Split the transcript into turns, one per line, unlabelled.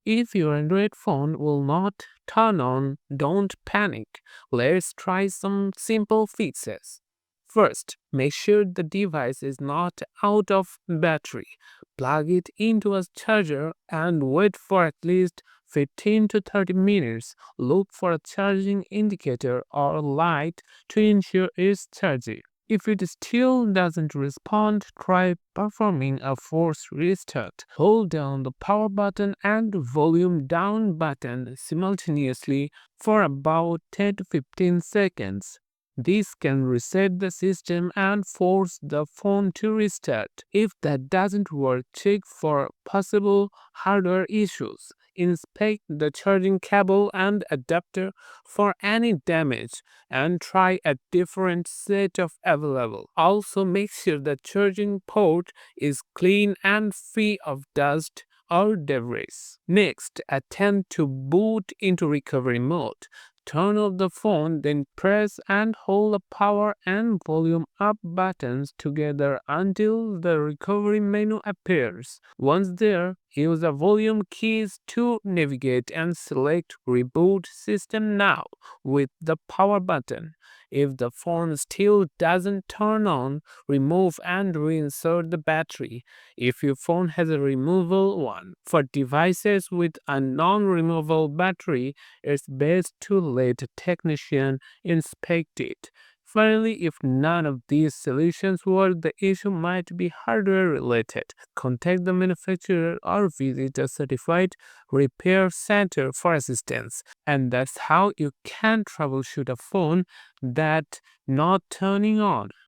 If your Android phone will not turn on, don't panic. Let's try some simple fixes. First, make sure the device is not out of battery. Plug it into a charger and wait for at least 15 to 30 minutes. Look for a charging indicator or light to ensure it's charging. If it still doesn't respond, try performing a force restart. Hold down the power button and volume down button simultaneously for about 10 to 15 seconds. This can reset the system and force the phone to restart. If that doesn't work, check for possible hardware issues. Inspect the charging cable and adapter for any damage and try a different set of available. Also make sure the charging port is clean and free of dust or debris. Next, attempt to boot into recovery mode. Turn off the phone, then press and hold the power and volume up buttons together until the recovery menu appears. Once there, use the volume keys to navigate and select Reboot System Now with the power button. If the phone still doesn't turn on, remove and reinsert the battery if your phone has a removable one. For devices with a non-removable battery, it's best to let a technician inspect it. Finally, if none of these solutions work, the issue might be hardware related. Contact the manufacturer or visit a certified repair center for assistance. And that's how you can troubleshoot a phone that not turning on.